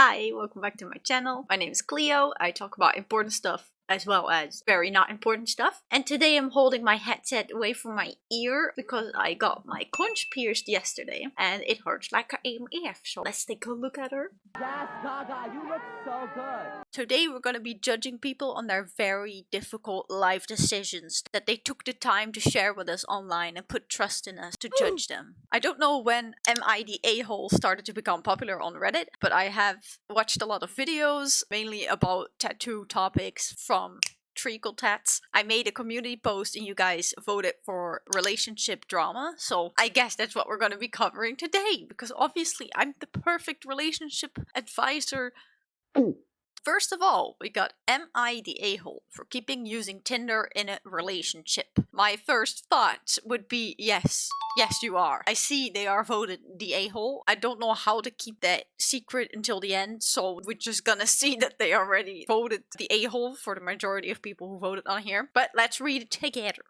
Hi, welcome back to my channel. My name is Cleo. I talk about important stuff as well as very not important stuff. And today I'm holding my headset away from my ear because I got my conch pierced yesterday and it hurts like a AMF. So let's take a look at her. Yes, Gaga, you look so good. Today we're going to be judging people on their very difficult life decisions that they took the time to share with us online and put trust in us to judge them. I don't know when Am I the A-hole started to become popular on Reddit, but I have watched a lot of videos, mainly about tattoo topics from treacle tats. I made a community post and you guys voted for relationship drama, so I guess that's what we're going to be covering today, because obviously I'm the perfect relationship advisor. First of all, we got Am I the A-hole for keeping using Tinder in a relationship? My first thought would be yes. Yes, you are. I see they are voted the A-hole. I don't know how to keep that secret until the end, so we're just gonna see that they already voted the A-hole for the majority of people who voted on here. But let's read it together.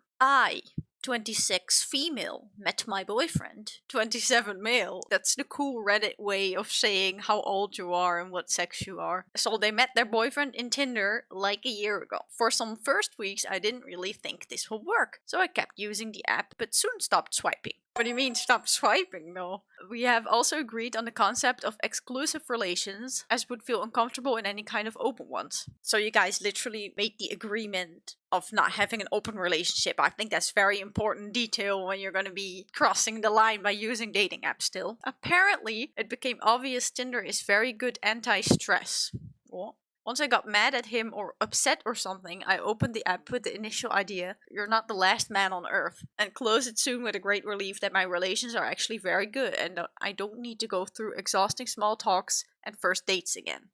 26 female, met my boyfriend. 27 male. That's the cool Reddit way of saying how old you are and what sex you are. So they met their boyfriend in Tinder like a year ago. For some first weeks I didn't really think this would work, so I kept using the app but soon stopped swiping. What do you mean stop swiping though? We have also agreed on the concept of exclusive relations, as would feel uncomfortable in any kind of open ones. So you guys literally made the agreement of not having an open relationship. I think that's very important detail when you're going to be crossing the line by using dating apps still. Apparently, it became obvious Tinder is very good anti-stress. What? Once I got mad at him or upset or something, I opened the app with the initial idea, you're not the last man on earth, and closed it soon with a great relief that my relations are actually very good and I don't need to go through exhausting small talks and first dates again.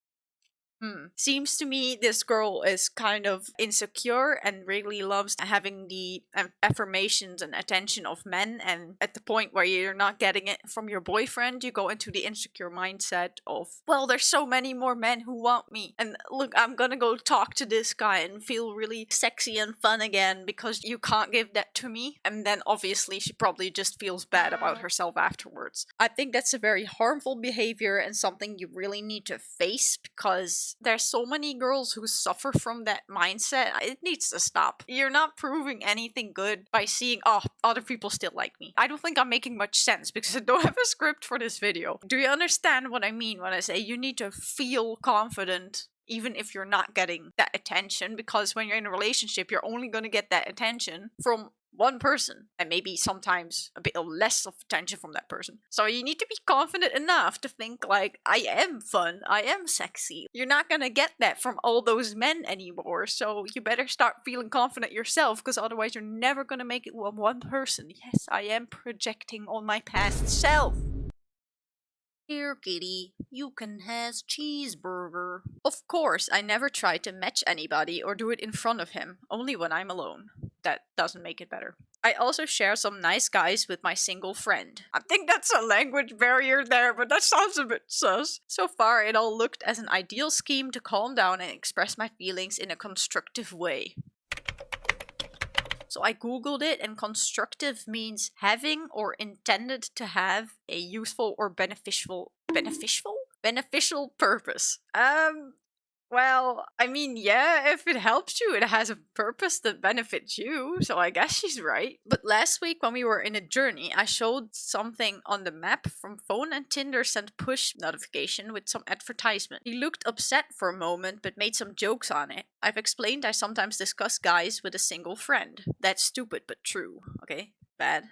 Seems to me this girl is kind of insecure and really loves having the affirmations and attention of men, and at the point where you're not getting it from your boyfriend, you go into the insecure mindset of, well, there's so many more men who want me, and look, I'm gonna go talk to this guy and feel really sexy and fun again because you can't give that to me. And then obviously she probably just feels bad about herself afterwards. I think that's a very harmful behavior and something you really need to face, because there's so many girls who suffer from that mindset. It needs to stop. You're not proving anything good by seeing, oh, other people still like me. I don't think I'm making much sense because I don't have a script for this video. Do you understand what I mean when I say you need to feel confident even if you're not getting that attention? Because when you're in a relationship, you're only going to get that attention from one person, and maybe sometimes a bit less of attention from that person. So you need to be confident enough to think like, I am fun, I am sexy. You're not gonna get that from all those men anymore, so you better start feeling confident yourself, because otherwise you're never gonna make it with one person. Yes, I am projecting on my past self. Here, kitty, you can have cheeseburger. Of course, I never try to match anybody or do it in front of him, only when I'm alone. That doesn't make it better. I also share some nice guys with my single friend. I think that's a language barrier there, but that sounds a bit sus. So far, it all looked as an ideal scheme to calm down and express my feelings in a constructive way. So I googled it, and constructive means having or intended to have a useful or beneficial purpose. Well, I mean, yeah, if it helps you, it has a purpose that benefits you, so I guess she's right. But last week when we were in a journey, I showed something on the map from phone, and Tinder sent push notification with some advertisement. He looked upset for a moment but made some jokes on it. I've explained I sometimes discuss guys with a single friend. That's stupid but true, okay? Bad.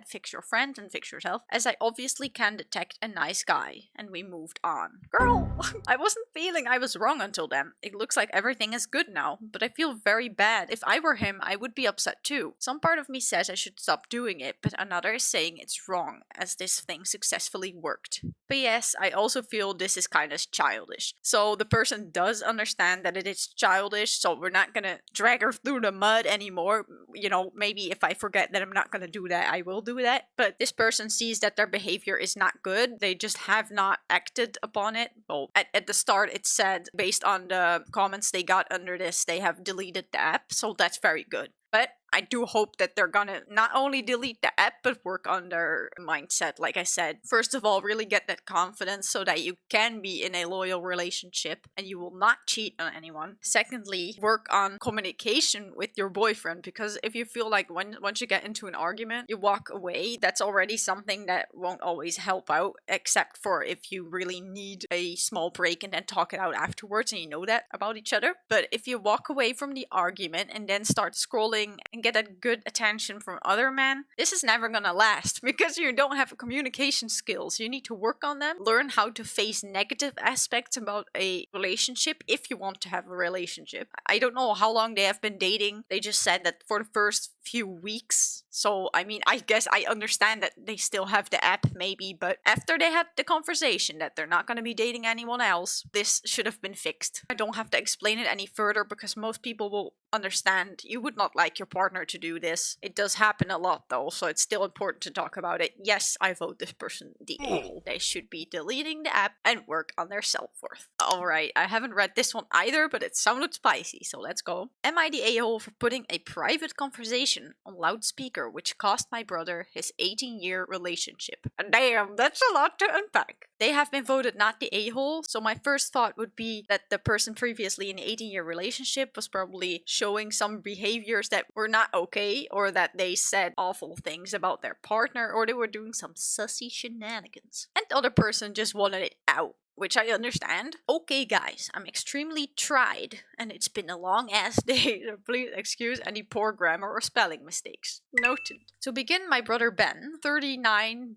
Fix your friend and fix yourself. As I obviously can detect a nice guy, and we moved on. Girl, I wasn't feeling I was wrong until then. It looks like everything is good now, but I feel very bad. If I were him, I would be upset too. Some part of me says I should stop doing it, but another is saying it's wrong, as this thing successfully worked. P.S. I also feel this is kind of childish. So the person does understand that it is childish, so we're not gonna drag her through the mud anymore. You know, maybe if I forget that I'm not gonna do that, I will do that. But this person sees that their behavior is not good. They just have not acted upon it. Well, at the start it said, based on the comments they got under this, they have deleted the app, so that's very good. But I do hope that they're gonna not only delete the app, but work on their mindset. Like I said, first of all, really get that confidence so that you can be in a loyal relationship and you will not cheat on anyone. Secondly, work on communication with your boyfriend, because if you feel like once you get into an argument, you walk away, that's already something that won't always help out, except for if you really need a small break and then talk it out afterwards and you know that about each other. But if you walk away from the argument and then start scrolling and get that good attention from other men, this is never gonna last because you don't have communication skills. You need to work on them, learn how to face negative aspects about a relationship if you want to have a relationship. I don't know how long they have been dating. They just said that for the first few weeks. So, I mean, I guess I understand that they still have the app maybe, but after they had the conversation that they're not going to be dating anyone else, this should have been fixed. I don't have to explain it any further because most people will understand. You would not like your partner to do this. It does happen a lot though, so it's still important to talk about it. Yes, I vote this person the a-hole. They should be deleting the app and work on their self-worth. Alright, I haven't read this one either, but it sounded spicy, so let's go. Am I the a-hole for putting a private conversation on loudspeaker which cost my brother his 18-year relationship? Damn, that's a lot to unpack. They have been voted not the a-hole, so my first thought would be that the person previously in an 18-year relationship was probably showing some behaviors that were not okay, or that they said awful things about their partner, or they were doing some sussy shenanigans. And the other person just wanted it out, which I understand. Okay guys, I'm extremely tried, and it's been a long ass day, so please excuse any poor grammar or spelling mistakes. Noted. To begin, my brother Ben, 39,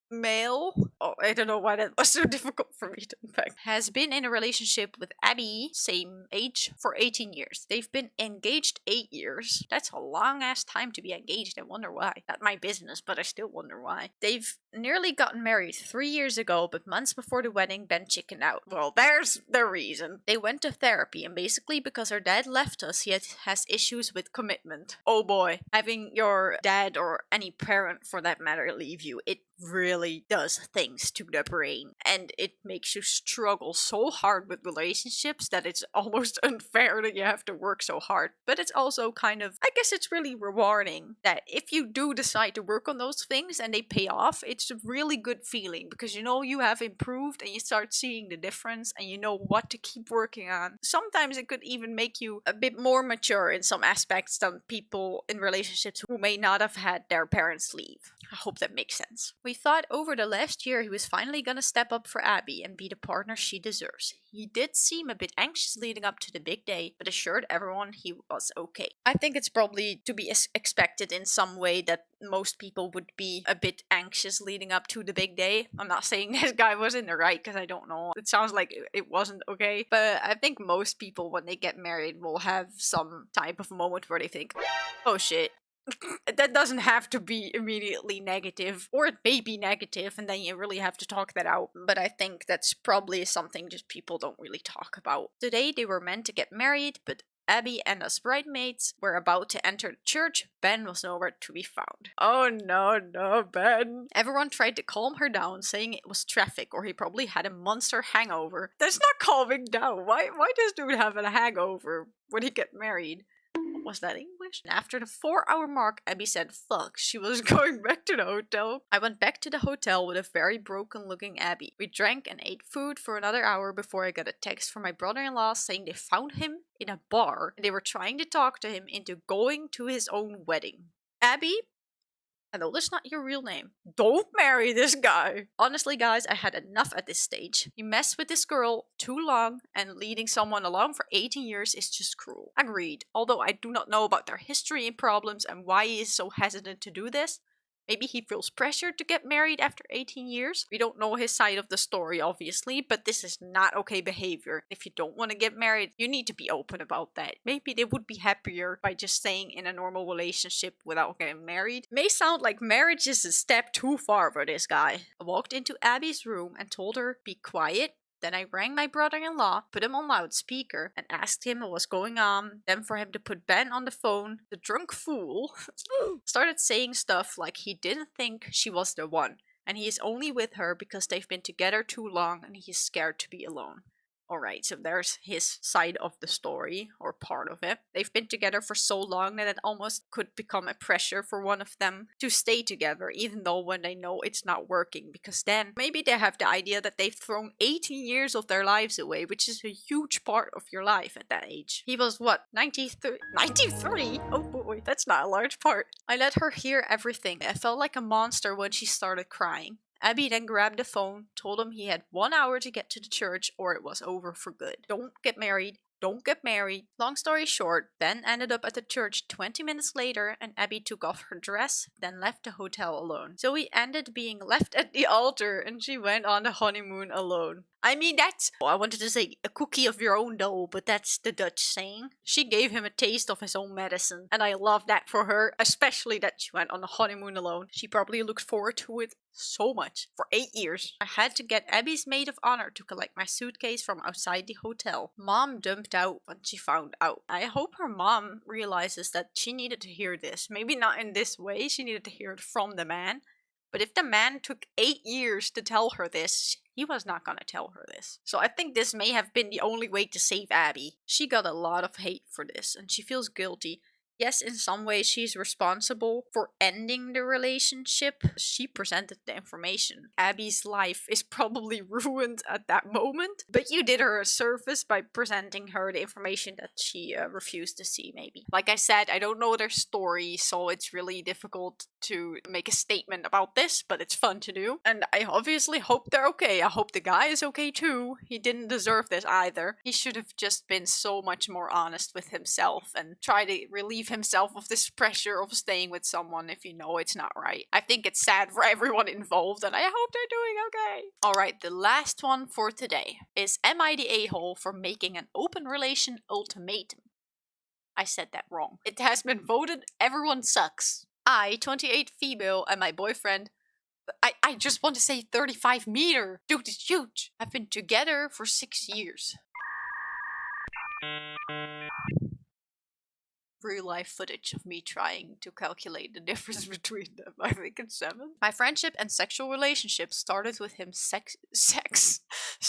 male, oh, I don't know why that was so difficult for me to unpack, has been in a relationship with Abby, same age, for 18 years. They've been engaged 8 years. That's a long ass time to be engaged. I wonder why. Not my business, but I still wonder why. They've nearly gotten married 3 years ago, but months before the wedding, Ben chickened out. Well, there's the reason. They went to therapy, and basically because her dad left us, he has issues with commitment. Oh boy. Having your dad, or any parent for that matter, leave you, it really does things to the brain, and it makes you struggle so hard with relationships that it's almost unfair that you have to work so hard. But it's also kind of, I guess it's really rewarding that if you do decide to work on those things and they pay off, it's a really good feeling because you know you have improved and you start seeing the difference and you know what to keep working on. Sometimes it could even make you a bit more mature in some aspects than people in relationships who may not have had their parents leave. I hope that makes sense. We thought over the last year he was finally gonna step up for Abby and be the partner she deserves. He did seem a bit anxious leading up to the big day, but assured everyone he was okay. I think it's probably to be expected in some way that most people would be a bit anxious leading up to the big day. I'm not saying this guy was in the right because I don't know. It sounds like it wasn't okay, but I think most people when they get married will have some type of moment where they think, oh shit. That doesn't have to be immediately negative, or it may be negative and then you really have to talk that out, but I think that's probably something just people don't really talk about. Today they were meant to get married, but Abby and us bridesmaids were about to enter the church. Ben was nowhere to be found. Oh no, Ben. Everyone tried to calm her down, saying it was traffic or he probably had a monster hangover. That's not calming down. Why does dude have a hangover when he get married? Was that English? And after the 4-hour mark, Abby said fuck, she was going back to the hotel. I went back to the hotel with a very broken looking Abby. We drank and ate food for another hour before I got a text from my brother-in-law saying they found him in a bar and they were trying to talk to him into going to his own wedding. Abby, I know that's not your real name. Don't marry this guy. Honestly, guys, I had enough at this stage. You mess with this girl too long, and leading someone along for 18 years is just cruel. Agreed. Although I do not know about their history and problems and why he is so hesitant to do this. Maybe he feels pressured to get married after 18 years. We don't know his side of the story, obviously, but this is not okay behavior. If you don't want to get married, you need to be open about that. Maybe they would be happier by just staying in a normal relationship without getting married. May sound like marriage is a step too far for this guy. I walked into Abby's room and told her, be quiet. Then I rang my brother-in-law, put him on loudspeaker, and asked him what was going on. Then for him to put Ben on the phone, the drunk fool started saying stuff like he didn't think she was the one, and he is only with her because they've been together too long and he's scared to be alone. Alright, so there's his side of the story, or part of it. They've been together for so long that it almost could become a pressure for one of them to stay together, even though when they know it's not working, because then maybe they have the idea that they've thrown 18 years of their lives away, which is a huge part of your life at that age. He was what, 93? 93? Oh boy, that's not a large part. I let her hear everything. I felt like a monster when she started crying. Abby then grabbed the phone, told him he had 1 hour to get to the church or it was over for good. Don't get married. Don't get married. Long story short, Ben ended up at the church 20 minutes later and Abby took off her dress, then left the hotel alone. So he ended being left at the altar and she went on the honeymoon alone. I mean, that's, I wanted to say a cookie of your own dough, but that's the Dutch saying. She gave him a taste of his own medicine, and I love that for her, especially that she went on the honeymoon alone. She probably looked forward to it so much. For 8 years. I had to get Abby's maid of honor to collect my suitcase from outside the hotel. Mom dumped out when she found out. I hope her mom realizes that she needed to hear this. Maybe not in this way, she needed to hear it from the man. But if the man took 8 years to tell her this, he was not gonna tell her this. So I think this may have been the only way to save Abby. She got a lot of hate for this, and she feels guilty. Yes, in some ways she's responsible for ending the relationship. She presented the information. Abby's life is probably ruined at that moment, but you did her a service by presenting her the information that she refused to see, maybe. Like I said, I don't know their story, so it's really difficult to make a statement about this, but it's fun to do. And I obviously hope they're okay. I hope the guy is okay too. He didn't deserve this either. He should have just been so much more honest with himself and try to relieve himself of this pressure of staying with someone if you know it's not right. I think it's sad for everyone involved and I hope they're doing okay. Alright, the last one for today is, am I the a-hole for making an open relation ultimatum? I said that wrong. It has been voted everyone sucks. I, 28 female, and my boyfriend, I just want to say 35 meter. Dude, it's huge. I've been together for 6 years. Real life footage of me trying to calculate the difference between them. I think it's 7. My friendship and sexual relationship started with him 6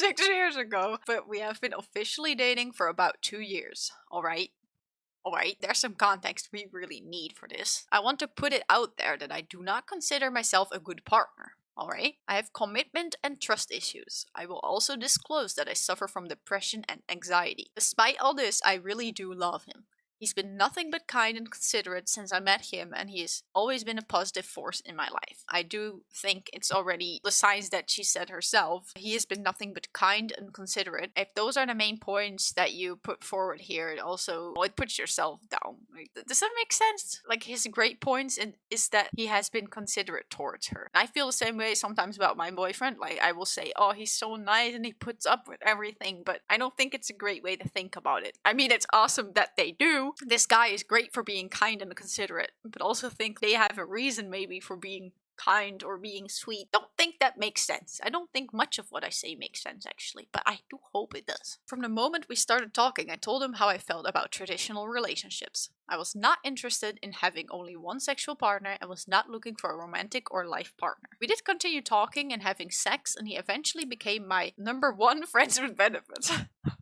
years ago, but we have been officially dating for about 2 years. Alright, there's some context we really need for this. I want to put it out there that I do not consider myself a good partner. Alright? I have commitment and trust issues. I will also disclose that I suffer from depression and anxiety. Despite all this, I really do love him. He's been nothing but kind and considerate since I met him, and he has always been a positive force in my life. I do think it's already the signs that she said herself. He has been nothing but kind and considerate. If those are the main points that you put forward here, it puts yourself down. Like, does that make sense? Like, his great points is that he has been considerate towards her. I feel the same way sometimes about my boyfriend. Like, I will say, oh, he's so nice and he puts up with everything, but I don't think it's a great way to think about it. I mean, it's awesome that they do. This guy is great for being kind and considerate, but also think they have a reason maybe for being kind or being sweet. Don't think that makes sense. I don't think much of what I say makes sense actually, but I do hope it does. From the moment we started talking, I told him how I felt about traditional relationships. I was not interested in having only one sexual partner and was not looking for a romantic or life partner. We did continue talking and having sex, and he eventually became my number 1 friends with benefits.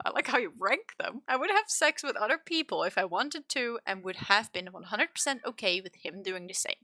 I like how you rank them. I would have sex with other people if I wanted to and would have been 100% okay with him doing the same.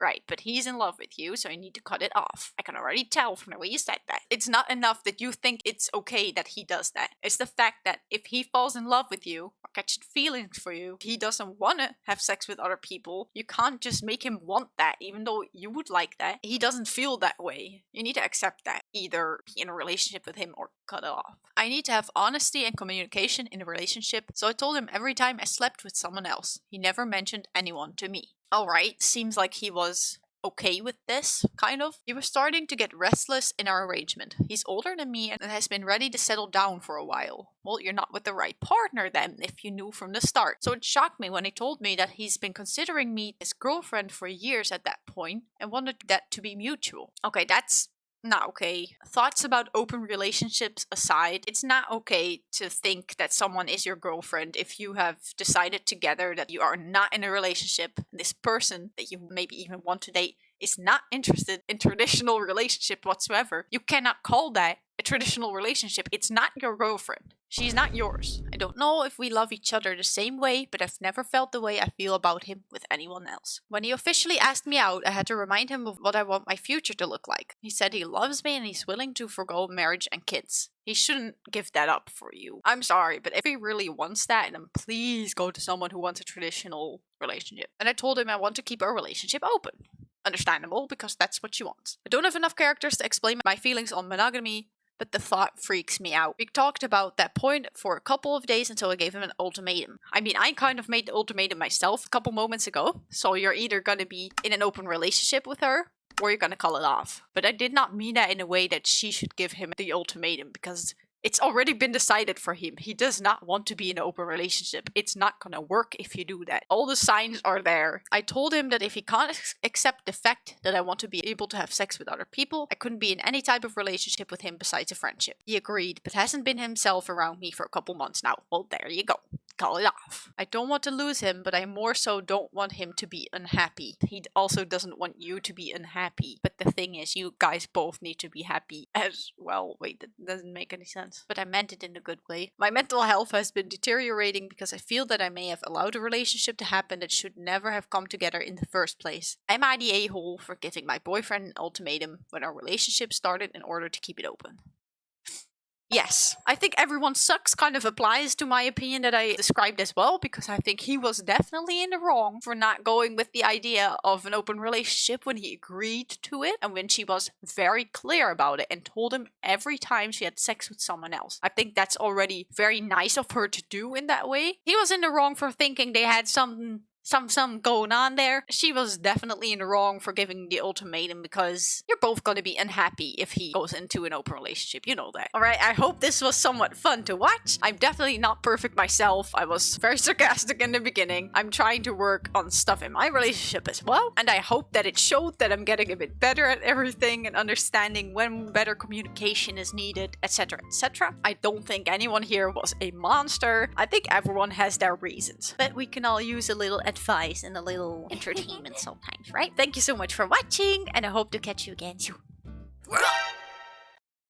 Right, but he's in love with you, so you need to cut it off. I can already tell from the way you said that. It's not enough that you think it's okay that he does that. It's the fact that if he falls in love with you, or catches feelings for you, he doesn't want to have sex with other people. You can't just make him want that, even though you would like that. He doesn't feel that way. You need to accept that. Either be in a relationship with him or cut it off. I need to have honesty and communication in a relationship, so I told him every time I slept with someone else. He never mentioned anyone to me. Alright, seems like he was okay with this, kind of. He was starting to get restless in our arrangement. He's older than me and has been ready to settle down for a while. Well, you're not with the right partner then, if you knew from the start. So it shocked me when he told me that he's been considering me his girlfriend for years at that point and wanted that to be mutual. Okay, that's not okay. Thoughts about open relationships aside, it's not okay to think that someone is your girlfriend if you have decided together that you are not in a relationship. This person that you maybe even want to date is not interested in traditional relationship whatsoever, you cannot call that a traditional relationship. It's not your girlfriend. She's not yours. I don't know if we love each other the same way, but I've never felt the way I feel about him with anyone else. When he officially asked me out, I had to remind him of what I want my future to look like. He said he loves me and he's willing to forgo marriage and kids. He shouldn't give that up for you. I'm sorry, but if he really wants that, then please go to someone who wants a traditional relationship. And I told him I want to keep our relationship open. Understandable, because that's what she wants. I don't have enough characters to explain my feelings on monogamy, but the thought freaks me out. We talked about that point for a couple of days until I gave him an ultimatum. I mean, I kind of made the ultimatum myself a couple moments ago. So you're either gonna be in an open relationship with her, or you're gonna call it off. But I did not mean that in a way that she should give him the ultimatum, because it's already been decided for him. He does not want to be in an open relationship. It's not gonna work if you do that. All the signs are there. I told him that if he can't accept the fact that I want to be able to have sex with other people, I couldn't be in any type of relationship with him besides a friendship. He agreed, but hasn't been himself around me for a couple months now. Well, there you go. Call it off. I don't want to lose him, but I more so don't want him to be unhappy. He also doesn't want you to be unhappy. But the thing is, you guys both need to be happy as well. Wait, that doesn't make any sense. But I meant it in a good way. My mental health has been deteriorating because I feel that I may have allowed a relationship to happen that should never have come together in the first place. Am I the a-hole for giving my boyfriend an ultimatum when our relationship started in order to keep it open? Yes, I think everyone sucks kind of applies to my opinion that I described as well, because I think he was definitely in the wrong for not going with the idea of an open relationship when he agreed to it and when she was very clear about it and told him every time she had sex with someone else. I think that's already very nice of her to do in that way. He was in the wrong for thinking they had something going on there. She was definitely in the wrong for giving the ultimatum, because you're both going to be unhappy if he goes into an open relationship. You know that. Alright, I hope this was somewhat fun to watch. I'm definitely not perfect myself. I was very sarcastic in the beginning. I'm trying to work on stuff in my relationship as well, and I hope that it showed that I'm getting a bit better at everything and understanding when better communication is needed, etc, etc. I don't think anyone here was a monster. I think everyone has their reasons, but we can all use a little advice and a little entertainment sometimes, right? Thank you so much for watching, and I hope to catch you again soon.